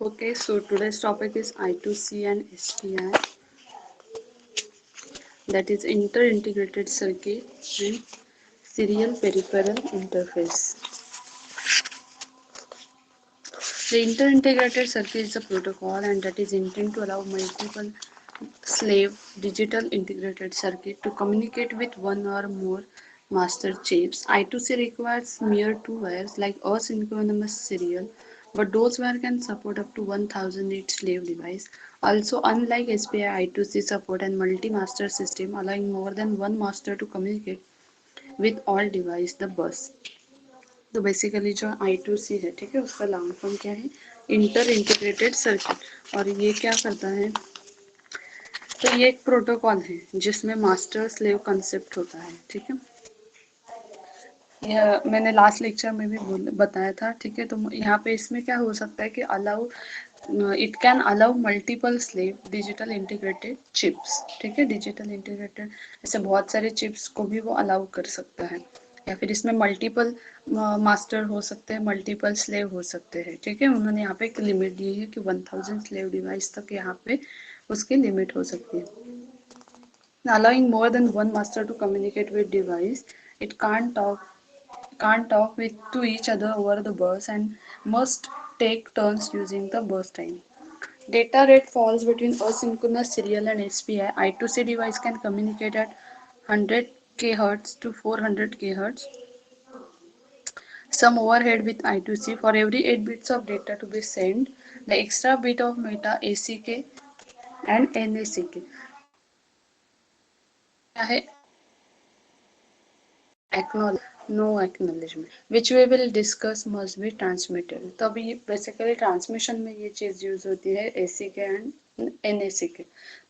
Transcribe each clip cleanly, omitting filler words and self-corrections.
Okay, so today's topic is I2C and SPI, that is inter-integrated circuit and serial peripheral interface. The inter-integrated circuit is a protocol and that is intended to allow multiple slave digital integrated circuit to communicate with one or more master chips. I2C requires mere two wires like asynchronous serial, but those wires can support up to 1000 each slave device. Also, unlike SPI, I2C support and multi-master system allowing more than one master to communicate with all device the bus. तो basically जो I2C है, ठीक है, उसका long form क्या है, inter integrated circuit. और ये क्या करता है, तो ये एक प्रोटोकॉल है जिसमें मास्टर स्लेव कंसेप्ट होता है, ठीक है। यह मैंने लास्ट लेक्चर में भी बताया था, ठीक है। तो यहाँ पे इसमें क्या हो सकता है कि allow it can allow multiple slave digital integrated chips, ठीक है। डिजिटल इंटीग्रेटेड ऐसे बहुत सारे चिप्स को भी वो अलाउ कर सकता है, या फिर इसमें मल्टीपल मास्टर हो सकते हैं, मल्टीपल स्लेव हो सकते हैं, ठीक है। उन्होंने यहाँ पे एक लिमिट दी है कि 1000 स्लेव डिवाइस तक यहाँ पे उसकी लिमिट हो सकती है। Allowing more than one master to communicate with device, it can't talk with to each other over the bus and must take turns using the bus time. Data rate falls between asynchronous serial and SPI. I2C device can communicate at 100 kHz to 400 kHz. Some overhead with I2C. For every 8 bits of data to be sent, the extra bit of meta ACK and NACK. क्या है, no acknowledgement, which we will discuss must be transmitted. तो अभी basically transmission में ये चीज़ use होती है ACK and NACK।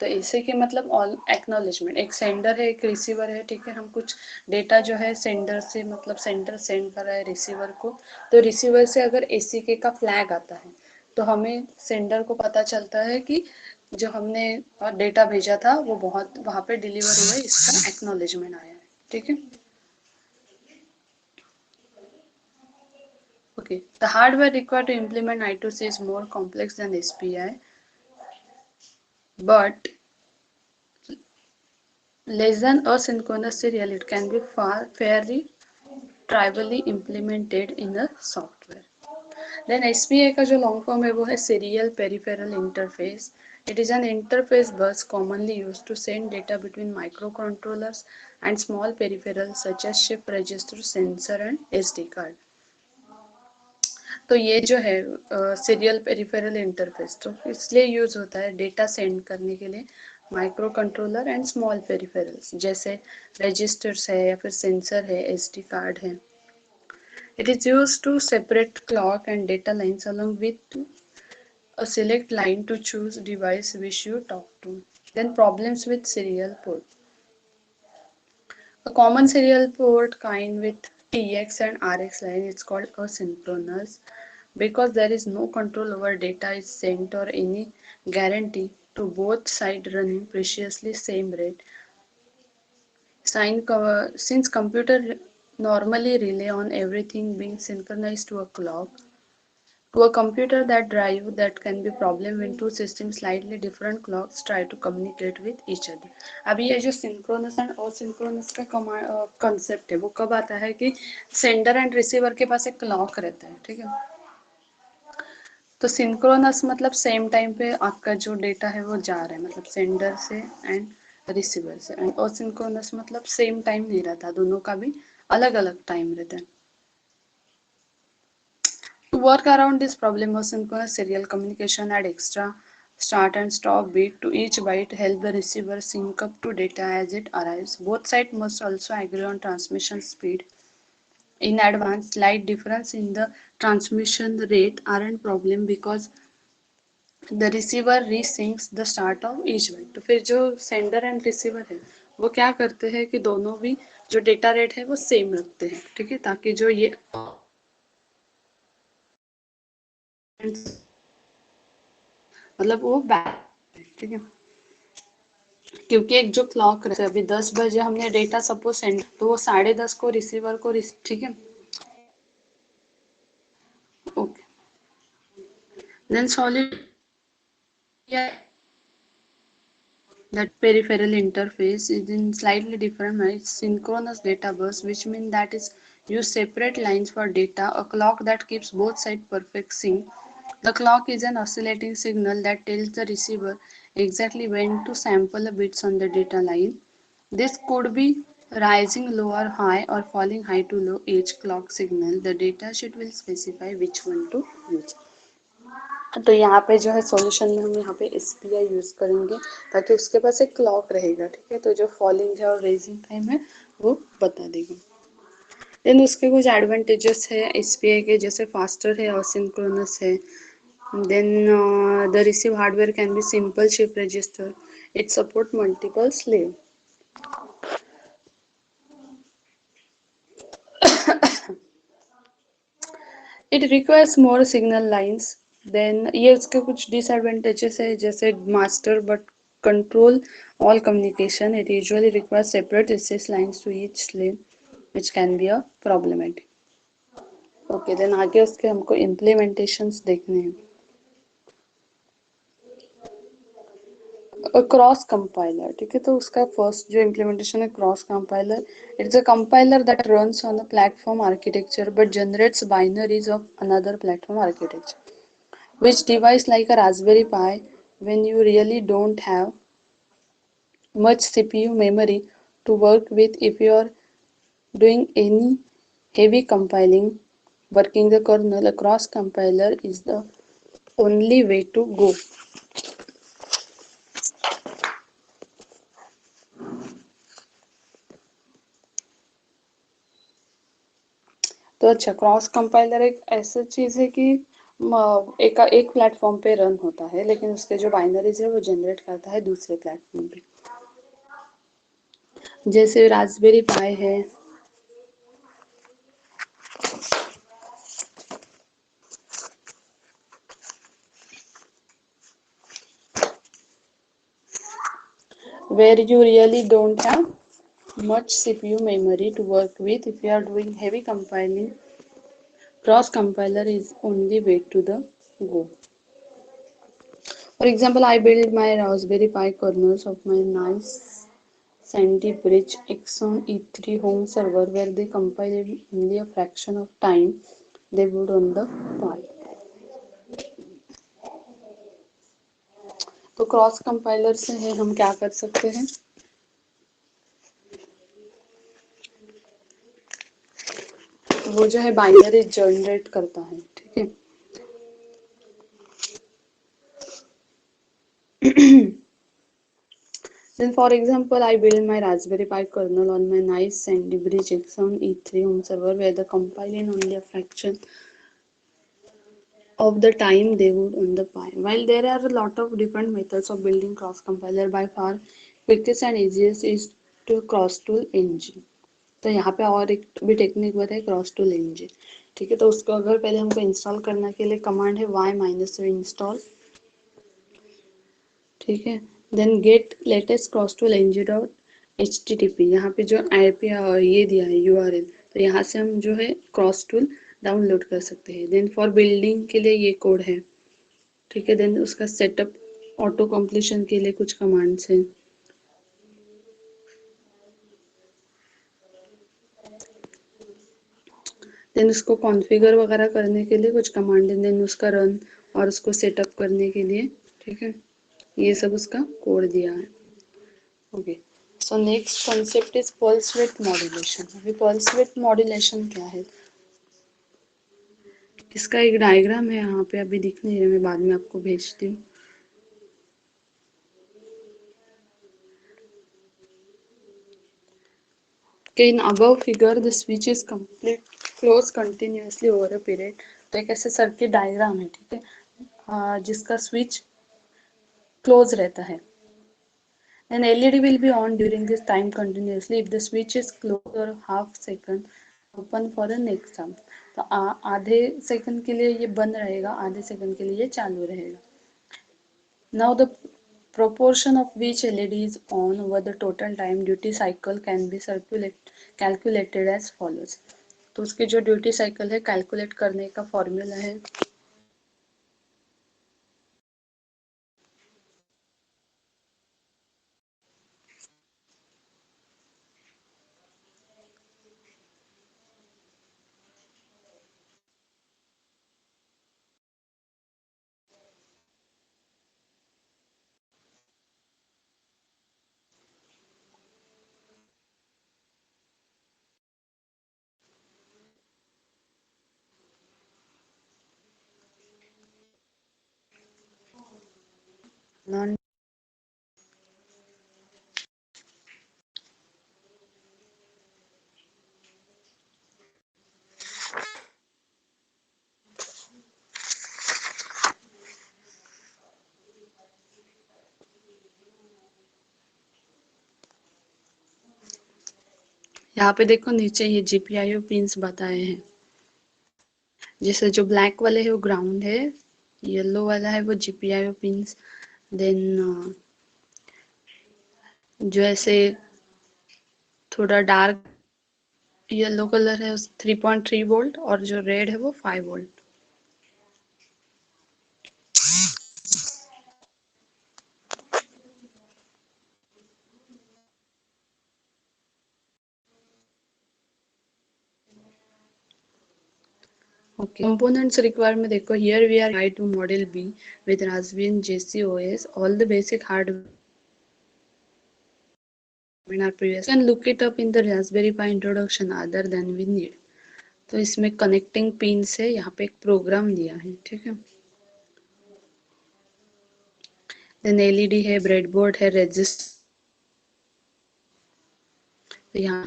तो ACK मतलब ऑल एक्नॉलेजमेंट, एक सेंडर है एक रिसीवर है, ठीक है। हम कुछ डेटा जो है सेंडर से, मतलब सेंडर सेंड कर रहा है रिसीवर को, तो रिसीवर से अगर ACK का फ्लैग आता है तो हमें सेंडर को पता चलता है कि जो हमने डेटा भेजा था वो बहुत वहाँ पे डिलीवर हुआ है, इसका एक्नॉलेजमेंट आया है, ठीक है। Okay, the hardware required to implement I2C is more complex than SPI, but less than asynchronous serial, it can be fairly trivially implemented in the software. Then SPI का जो long form है वो है Serial Peripheral Interface. It is an interface bus commonly used to send data between microcontrollers and small peripherals such as shift register, sensor and SD card. तो ये जो है serial peripheral interface तो इसलिए use होता है डेटा सेंड करने के लिए microcontroller and small peripherals, जैसे रजिस्टर्स है या फिर सेंसर है, एसडी कार्ड है। It is use to separate clock and data lines along with a select line to choose device which you talk to. Then problems with serial port. A common serial port kind with TX and RX line is called asynchronous because there is no control over data is sent or any guarantee to both sides running preciously same rate. Since computer normally rely on everything being synchronized to a clock, to a computer that can be problem when two systems slightly different clocks try to communicate with each other. अभी ये जो synchronous and asynchronous का concept है वो कब आता है कि सेंडर एंड रिसीवर के पास एक क्लॉक रहता है, ठीक है। तो सिंक्रोनस मतलब सेम टाइम पे आपका जो डेटा है वो जा रहा है, मतलब सेंडर से एंड रिसीवर से। एंड असिंक्रोनस मतलब सेम टाइम नहीं रहता, दोनों का भी अलग अलग टाइम रहता है। To work around this problem, asynchronous serial communication add extra start and stop bit to each byte, help the receiver sync up to data as it arrives. Both sides must also agree on transmission speed in advance. Slight difference in the transmission rate aren't problem because the receiver resyncs the start of each byte. तो फिर जो sender and receiver है वो क्या करते हैं कि दोनों भी जो डेटा रेट है वो सेम रखते हैं, ठीक है, ताकि जो ये मतलब वो बैक, ठीक है। क्योंकि एक जो क्लॉक रहता है, अभी 10 बजे हमने डेटा सपोज सेंड, तो वो 10:30 को रिसीवर को ठीक है, okay. Then solid, yeah, that peripheral interface is in slightly different way. It's synchronous data bus, which means that is use separate lines for data, a clock that keeps both sides perfect sync. The clock is an oscillating signal that tells the receiver exactly when to sample the bits on the data line. This could be rising low or high or falling high to low each clock signal. The datasheet will specify which one to use. तो यहाँ पे जो है solution में हम यहाँ पे SPI use करेंगे ताकि उसके पास एक क्लॉक रहेगा, ठीक है, तो जो फॉलिंग है और रेजिंग टाइम है वो बता देगा। देन उसके कुछ एडवांटेजेस है SPI के, जैसे फास्टर है, असिंक्रोनस है। Then the receive hardware can be simple shift register, it support multiple slave. It requires more signal lines. Then ये उसके कुछ डिसएडवांटेजेस है, जैसे master but control all communication, it usually requires separate access lines to each slave which can be a problematic. Okay, then आगे उसके हमको implementations देखने हैं। क्रॉस कंपाइलर, ठीक है, तो उसका फर्स्ट जो इम्प्लीमेंटेशन है cross compiler, it's a compiler that runs on the platform architecture but generates binaries of another platform architecture, which device like a Raspberry Pi, when you really don't have much CPU memory to work with, if you are doing any heavy compiling working the kernel, a cross compiler is the only way to go. तो अच्छा, cross compiler एक ऐसा चीज है कि एक platform पे run होता है, लेकिन उसके जो बाइनरीज है वो जनरेट करता है दूसरे प्लेटफॉर्म पे, जैसे रास्पबेरी पाई है। where you really don't have much CPU memory to work with, if you are doing heavy compiling, cross compiler is only way to the go. For example, I built my Raspberry Pi kernels of my nice Sandy Bridge Exxon E3 home server where they compiled in only a fraction of time they would on the Pi. तो cross compiler से है हम क्या कर सकते हैं, वो जो है बाइनरी जनरेट करता है, ठीक है। Then for example, I built my Raspberry Pi kernel on my nice Sandy Bridge Exxon E3 home server where the compile in only a fraction of the time they would on the Pi. While there are a lot of different methods of building cross compiler, by far quickest and easiest is to cross tool ng। तो यहाँ पे और एक भी technique बताए, cross tool ng, ठीक है। तो उसको अगर पहले हमको इंस्टॉल करने के लिए कमांड है y install, ठीक है। Then get latest cross tool ng dot HTTP, यहाँ पे जो IP ये दिया है URL, तो यहाँ से हम जो है क्रॉस टूल डाउनलोड कर सकते हैं। देन फॉर बिल्डिंग के लिए ये कोड है, ठीक है। देन उसका सेटअप ऑटो कंप्लीशन के लिए कुछ कमांड्स हैं। देन उसको कॉन्फ़िगर वगैरह करने के लिए कुछ कमांड है, देन उसका रन और उसको सेटअप करने के लिए, ठीक है, ये सब उसका कोड दिया है। Okay, so next concept is pulse width modulation. अभी पल्स विड्थ मॉड्यूलेशन क्या है, इसका एक डायग्राम है यहाँ पे, अभी दिख नहीं रहा, मैं बाद में आपको भेजती हूँ। कि in above figure the switch is complete close continuously over a period. तो एक ऐसे सर्किट डायग्राम है, ठीक है, जिसका स्विच क्लोज रहता है। An LED will be on during this time continuously if the switch is closed or half second open for the next time। तो आधे सेकंड के लिए ये बंद रहेगा, आधे सेकंड के लिए ये चालू रहेगा। Now the proportion of which LED is on over the total time duty cycle can be calculated as follows। तो उसकी जो ड्यूटी साइकिल है कैलकुलेट करने का फॉर्मूला है on यहाँ पे देखो नीचे ये GPIO पिंस बताए हैं। जैसे जो ब्लैक वाले है वो ग्राउंड है, येलो वाला है वो GPIO पिंस, देन जो ऐसे थोड़ा डार्क येलो कलर है 3.3 वोल्ट, और जो रेड है वो 5 वोल्ट। Okay. Components required में देखो, here we are guide to model B with Raspberry and JC OS, all the basic hardware in our previous. You can look it up in the Raspberry Pi introduction other than we need. तो इसमें connecting pin से यहाँ पे एक programme दिया है, ठीक है। देन LED है, ब्रेडबोर्ड है, रजिस्टर यहाँ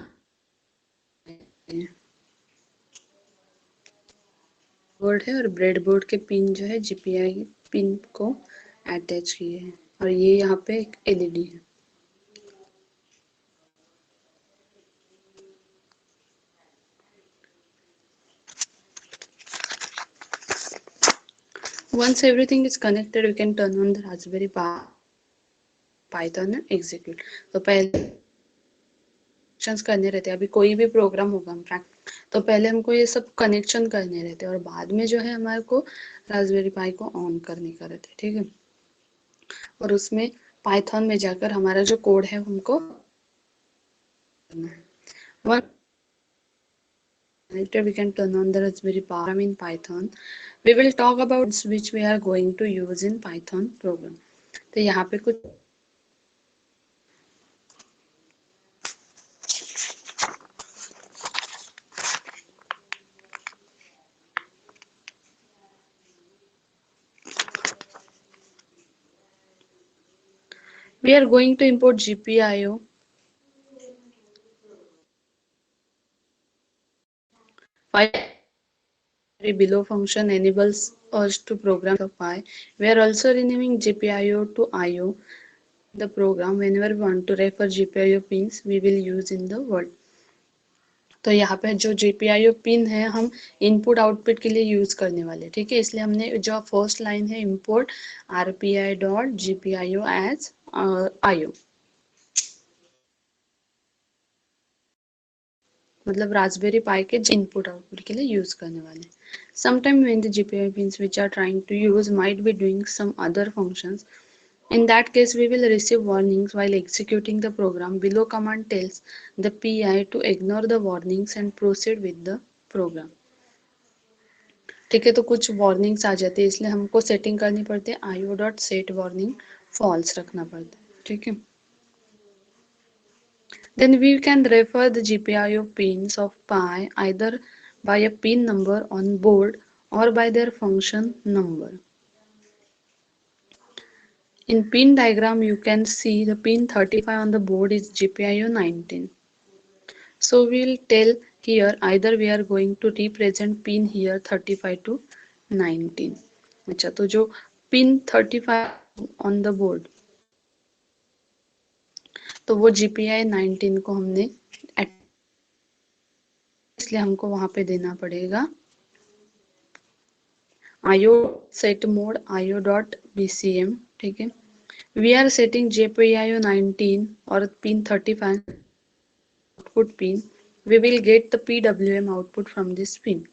बोर्ड है, और ब्रेडबोर्ड के पिन जो है GPI पिन को अटैच किए हैं, और ये यहाँ पे एक LED है। Once everything is connected, we can turn on the Raspberry Pi Python execute. तो पहले करने रहते हैं, अभी कोई भी प्रोग्राम होगा हम तो पहले हमको ये सब कनेक्शन करने रहते हैं, और बाद में जो है हमारे को रास्पबेरी पाई को ऑन करने का रहता है, ठीक है। और उसमें पाइथन में जाकर हमारा जो कोड है हमको करना है। Later we can turn on the Raspberry Pi in Python. We will talk about which we are going to use in Python program. तो यहाँ पे कुछ we are going to import GPIO below function enables us to program the Pi. We are also renaming GPIO to IO. The program whenever we want to refer GPIO pins we will use in the world. तो यहाँ पे जो GPIO pin है हम input output के लिए use करने वाले, ठीक है। इसलिए हमने जो फर्स्ट लाइन है import rpi.gpio as IO, मतलब रास्पबेरी पाई के इनपुट आउटपुट के लिए यूज करने वाले। Sometime when the GPIO pins which are trying to use might be doing some other functions. In that case, we will receive warnings while executing the program. Below command tells the PI to ignore the warnings and proceed with the program. ठीक है, तो कुछ warnings आ जाती है, इसलिए हमको setting करनी पड़ती है, io.set warning false रखना पड़ता है, ठीक है। Then we can refer the GPIO pins of Pi either by a pin number on board or by their function number. In pin diagram, you can see the pin 35 on the board is GPIO 19. So we'll tell here either we are going to represent pin here 35 to 19. अच्छा, तो जो pin 35 on the board, तो वो GPI 19 को हमने इसलिए हमको वहां पे देना पड़ेगा IO set mode IO.bcm, ठीक है। We are setting GPIO 19 और pin 35 output pin. We will get the PWM output from this pin.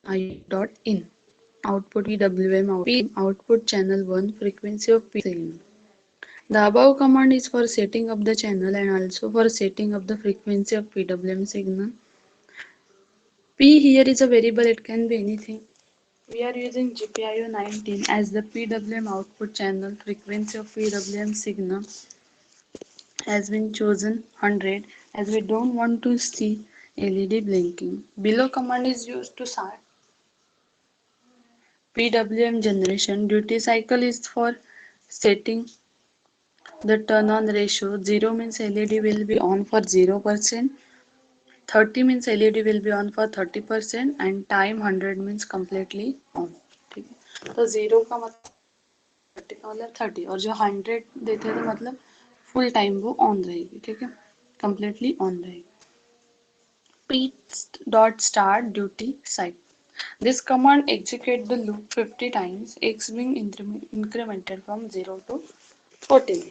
IO.in output PWM output channel 1 frequency of P signal. The above command is for setting up the channel and also for setting up the frequency of PWM signal. P here is a variable, it can be anything. We are using GPIO 19 as the PWM output channel, frequency of PWM signal has been chosen 100 as we don't want to see LED blinking. Below command is used to start PWM generation. Duty cycle is for setting the turn on ratio. 0 means LED will be on for 0%. 30 means LED will be on for 30% and time 100 means completely on. ठीक है, तो 0 का मतलब 30 का मतलब 30 और जो 100 देते हैं तो मतलब फुल टाइम वो ऑन रहेगी. ठीक है, completely ऑन रहेगी. P dot start duty cycle. This command execute the loop 50 times, x being incremented from 0 to 14.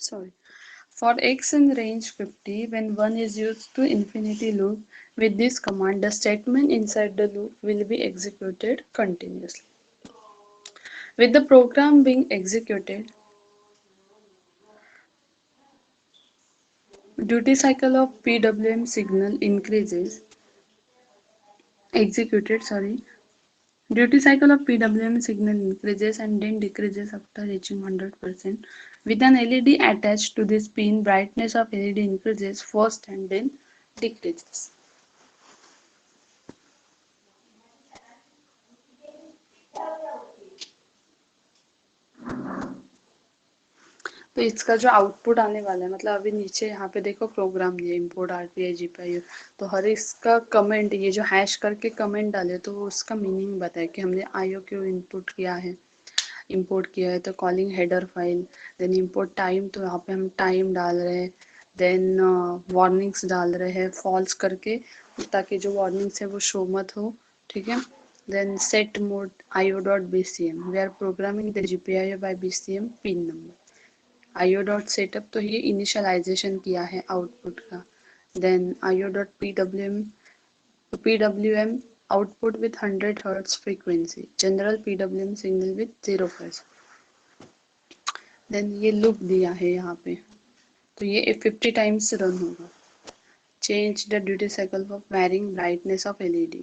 Sorry. For x in range 50, when 1 is used to infinity loop, with this command, the statement inside the loop will be executed continuously. With the program being executed, duty cycle of PWM signal increases. Duty cycle of PWM signal increases and then decreases after reaching 100%. With an LED attached to this pin, brightness of LED increases first and then decreases. तो इसका जो output आने वाला है, मतलब अभी नीचे यहाँ पे देखो प्रोग्राम ये इम्पोर्ट RPI GPIO, तो हर इसका कमेंट, ये जो हैश करके कमेंट डाले तो वो उसका मीनिंग बताए कि हमने IOQ इनपुट किया है, इंपोर्ट किया है. तो calling header file, then import time, तो यहाँ पे हम टाइम डाल रहे हैं, देन वार्निंग्स डाल रहे हैं फॉल्स करके ताकि जो वार्निंग्स है वो शो मत हो. ठीक है, then set mode IO.BCM, we are programming the GPIO by BCM pin number. IO.setup, तो ये इनिशियलाइजेशन किया है आउटपुट का. देन IO.PWM, तो PWM output with 100 Hz frequency, general PWM signal with 0%. Then ये लूप दिया है यहाँ पे, तो ये 50 टाइम्स रन होगा. Change the duty cycle for varying brightness of LED.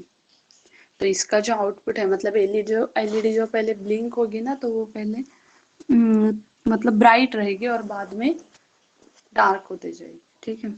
तो इसका जो आउटपुट है, मतलब LED जो पहले ब्लिंक होगी ना, तो वो पहले मतलब ब्राइट रहेगी और बाद में डार्क होते जाएगी. ठीक है,